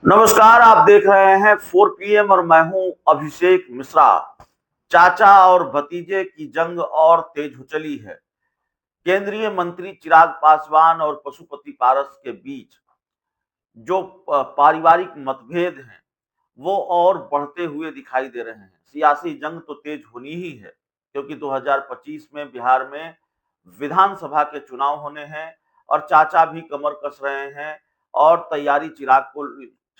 नमस्कार, आप देख रहे हैं 4 PM और मैं हूं अभिषेक मिश्रा। चाचा और भतीजे की जंग और तेज हो चली है। केंद्रीय मंत्री चिराग पासवान और पशुपति पारस के बीच जो पारिवारिक मतभेद हैं, वो और बढ़ते हुए दिखाई दे रहे हैं। सियासी जंग तो तेज होनी ही है, क्योंकि 2025 में बिहार में विधानसभा के चुनाव होने हैं और चाचा भी कमर कस रहे हैं और तैयारी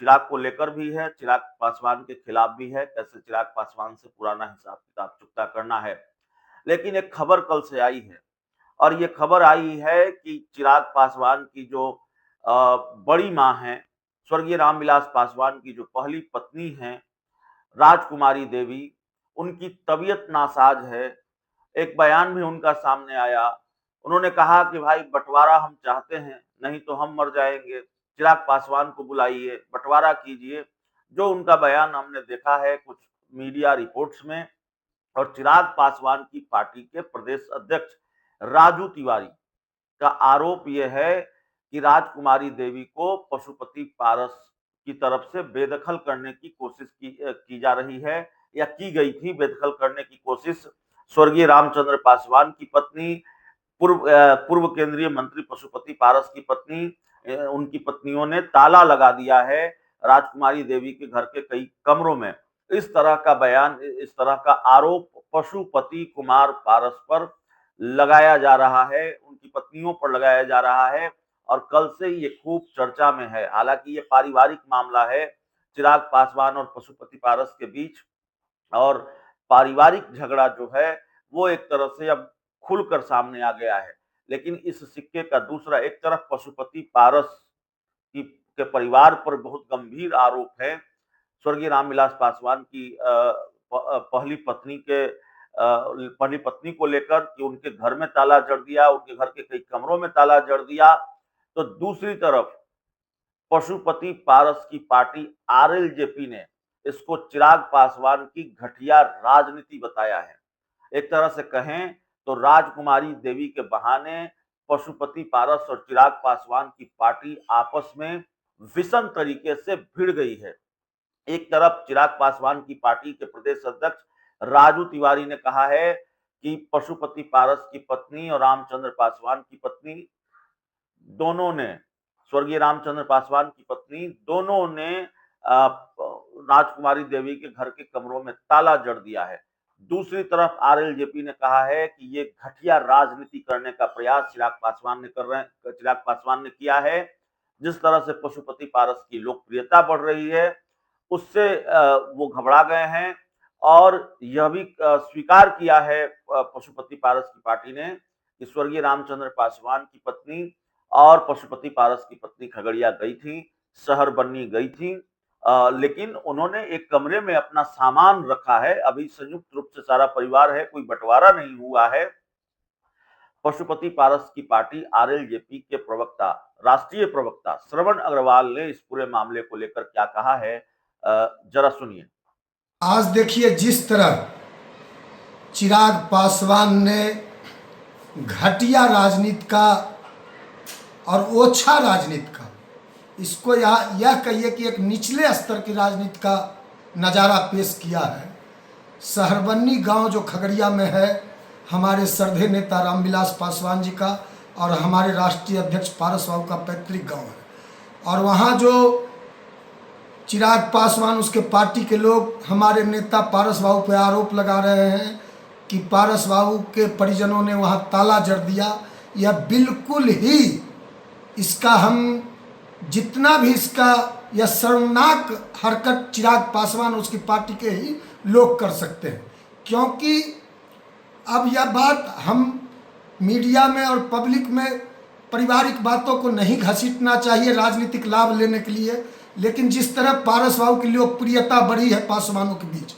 चिराग को लेकर भी है, चिराग पासवान के खिलाफ भी है, कैसे चिराग पासवान से पुराना हिसाब किताब चुकता करना है। लेकिन एक खबर कल से आई है और ये खबर आई है कि चिराग पासवान की जो बड़ी माँ हैं, स्वर्गीय रामविलास पासवान की जो पहली पत्नी हैं, राजकुमारी देवी, उनकी तबीयत नासाज है। एक बयान भी उनका सामने आया। उन्होंने कहा कि भाई बँटवारा हम चाहते हैं, नहीं तो हम मर जाएँगे। चिराग पासवान को बुलाइए, बँटवारा कीजिए। जो उनका बयान हमने देखा है कुछ मीडिया रिपोर्ट्स में। और चिराग पासवान की पार्टी के प्रदेश अध्यक्ष राजू तिवारी का आरोप यह है कि राजकुमारी देवी को पशुपति पारस की तरफ से बेदखल करने की कोशिश की जा रही है या की गई थी। बेदखल करने की कोशिश स्वर्गीय रामचंद्र पासवान की पत्नी, पूर्व केंद्रीय मंत्री पशुपति पारस की पत्नी, उनकी पत्नियों ने ताला लगा दिया है राजकुमारी देवी के घर के कई कमरों में। इस तरह का बयान, इस तरह का आरोप पशुपति कुमार पारस पर लगाया जा रहा है, उनकी पत्नियों पर लगाया जा रहा है और कल से ये खूब चर्चा में है। हालांकि ये पारिवारिक मामला है चिराग पासवान और पशुपति पारस के बीच, और पारिवारिक झगड़ा जो है वो एक तरह से अब खुलकर सामने आ गया है। लेकिन इस सिक्के का दूसरा एक तरफ पशुपति पारस की के परिवार पर बहुत गंभीर आरोप है स्वर्गीय रामविलास पासवान की पहली पत्नी को लेकर कि उनके घर में ताला जड़ दिया, उनके घर के कई कमरों में ताला जड़ दिया। तो दूसरी तरफ पशुपति पारस की पार्टी आरएलजेपी ने इसको चिराग पासवान की घटिया राजनीति बताया है। एक तरह से कहें तो राजकुमारी देवी के बहाने पशुपति पारस और चिराग पासवान की पार्टी आपस में विषम तरीके से भिड़ गई है। एक तरफ चिराग पासवान की पार्टी के प्रदेश अध्यक्ष राजू तिवारी ने कहा है कि पशुपति पारस की पत्नी और रामचंद्र पासवान की पत्नी दोनों ने, स्वर्गीय रामचंद्र पासवान की पत्नी दोनों ने राजकुमारी देवी के घर के कमरों में ताला जड़ दिया है। दूसरी तरफ आरएलजेपी ने कहा है कि ये घटिया राजनीति करने का प्रयास चिराग पासवान ने किया है। जिस तरह से पशुपति पारस की लोकप्रियता बढ़ रही है, उससे वो घबरा गए हैं और यह भी स्वीकार किया है पशुपति पारस की पार्टी ने कि स्वर्गीय रामचंद्र पासवान की पत्नी और पशुपति पारस की पत्नी खगड़िया गई थी, शहर बन्नी गई थी। लेकिन उन्होंने एक कमरे में अपना सामान रखा है। अभी संयुक्त रूप से सारा परिवार है, कोई बंटवारा नहीं हुआ है। पशुपति पारस की पार्टी आरएलजेपी के राष्ट्रीय प्रवक्ता श्रवण अग्रवाल ने इस पूरे मामले को लेकर क्या कहा है, जरा सुनिए। आज देखिए, जिस तरह चिराग पासवान ने घटिया राजनीति का और ओछा राजनीति का, इसको यह कहिए कि एक निचले स्तर की राजनीति का नज़ारा पेश किया है। सहरबन्नी गांव जो खगड़िया में है, हमारे श्रद्धेय नेता रामविलास पासवान जी का और हमारे राष्ट्रीय अध्यक्ष पारस बाबू का पैतृक गांव है। और वहाँ जो चिराग पासवान, उसके पार्टी के लोग हमारे नेता पारस बाबू पर आरोप लगा रहे हैं कि पारस बाबू के परिजनों ने वहाँ ताला जड़ दिया। यह बिल्कुल ही, इसका हम जितना भी इसका यह शर्मनाक हरकत चिराग पासवान उसकी पार्टी के ही लोग कर सकते हैं। क्योंकि अब यह बात हम मीडिया में और पब्लिक में पारिवारिक बातों को नहीं घसीटना चाहिए राजनीतिक लाभ लेने के लिए। लेकिन जिस तरह पारस बाबू की लोकप्रियता बढ़ी है पासवानों के बीच,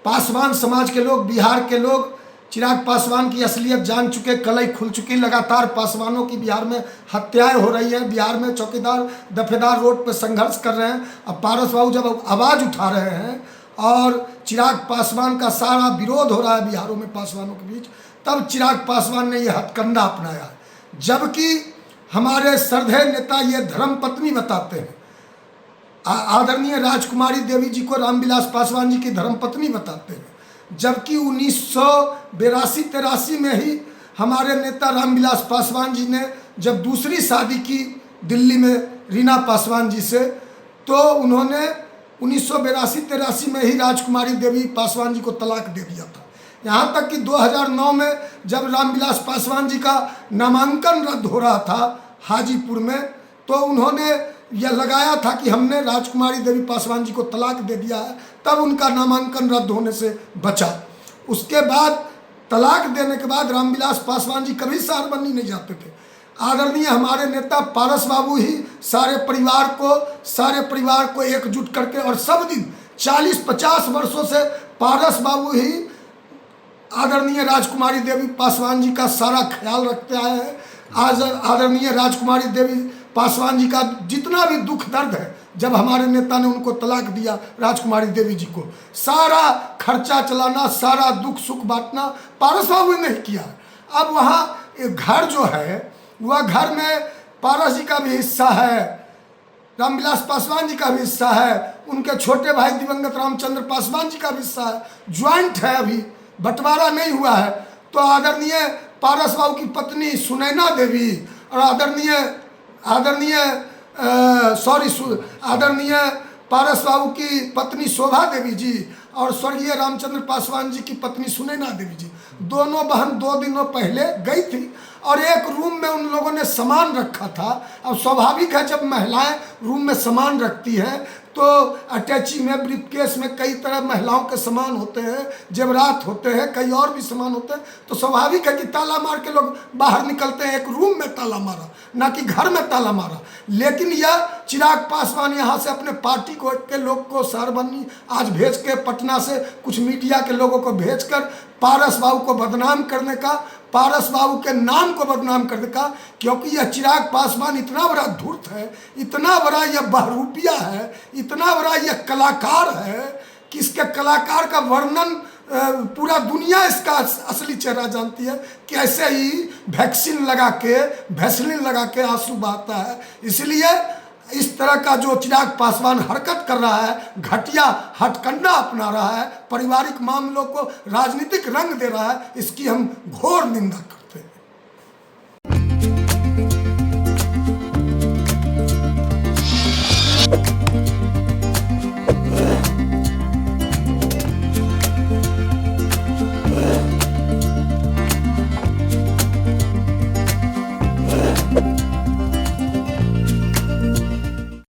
पासवान समाज के लोग, बिहार के लोग चिराग पासवान की असलियत जान चुके, कलई खुल चुकी। लगातार पासवानों की बिहार में हत्याएं हो रही हैं, बिहार में चौकीदार दफेदार रोड पर संघर्ष कर रहे हैं। अब पारस बाबू जब आवाज़ उठा रहे हैं और चिराग पासवान का सारा विरोध हो रहा है बिहारों में पासवानों के बीच, तब चिराग पासवान ने यह हथकंडा अपनाया है। जबकि हमारे श्रद्धेय नेता ये धर्मपत्नी बताते हैं आदरणीय राजकुमारी देवी जी को रामविलास पासवान जी की धर्मपत्नी बताते हैं, जबकि 1982-83 में ही हमारे नेता रामविलास पासवान जी ने जब दूसरी शादी की दिल्ली में रीना पासवान जी से, तो उन्होंने 1982-83 में ही राजकुमारी देवी पासवान जी को तलाक दे दिया था। यहाँ तक कि 2009 में जब रामविलास पासवान जी का नामांकन रद्द हो रहा था हाजीपुर में, तो उन्होंने यह लगाया था कि हमने राजकुमारी देवी पासवान जी को तलाक दे दिया है, तब उनका नामांकन रद्द होने से बचा। उसके बाद तलाक देने के बाद रामविलास पासवान जी कभी सारबन्नी नहीं जाते थे। आदरणीय हमारे नेता पारस बाबू ही सारे परिवार को एकजुट करके, और सब दिन 40-50 वर्षों से पारस बाबू ही आदरणीय राजकुमारी देवी पासवान जी का सारा ख्याल रखते आए हैं। आज आदरणीय राजकुमारी देवी पासवान जी का जितना भी दुख दर्द है, जब हमारे नेता ने उनको तलाक दिया राजकुमारी देवी जी को, सारा खर्चा चलाना, सारा दुख सुख बांटना पारस बाबू ने नहीं किया। अब वहाँ एक घर जो है, वह घर में पारस जी का भी हिस्सा है, रामविलास पासवान जी का भी हिस्सा है, उनके छोटे भाई दिवंगत रामचंद्र पासवान जी का भी हिस्सा है, ज्वाइंट है, अभी बंटवारा नहीं हुआ है। तो आदरणीय पारस बाबू की पत्नी सुनैना देवी और आदरणीय पारस बाबू की पत्नी शोभा देवी जी और स्वर्गीय रामचंद्र पासवान जी की पत्नी सुनैना देवी जी, दोनों बहन 2 दिनों पहले गई थी और एक रूम में उन लोगों ने सामान रखा था। अब स्वाभाविक है, जब महिलाएं रूम में सामान रखती हैं तो अटैची में, ब्रीफकेस में कई तरह महिलाओं के सामान होते हैं, जेवरात होते हैं, कई और भी सामान होते हैं, तो स्वाभाविक है कि ताला मार के लोग बाहर निकलते हैं। एक रूम में ताला मारा, ना कि घर में ताला मारा। लेकिन यह चिराग पासवान यहाँ से अपने पार्टी के लोग को सारबन्नी आज भेज के, पटना से कुछ मीडिया के लोगों को भेजकर पारस बाबू को बदनाम करने का, पारस बाबू के नाम को बदनाम करने का, क्योंकि यह चिराग पासवान इतना बड़ा धूर्त है, इतना बड़ा यह बहरूपिया है, इतना बड़ा यह कलाकार है कि इसके कलाकार का वर्णन पूरा दुनिया इसका असली चेहरा जानती है। कैसे ही वैक्सीन लगा के, वैसलीन लगा के आंसू बहाता है। इसलिए इस तरह का जो चिराग पासवान हरकत कर रहा है, घटिया हथकंडा अपना रहा है, पारिवारिक मामलों को राजनीतिक रंग दे रहा है, इसकी हम घोर निंदा करते हैं।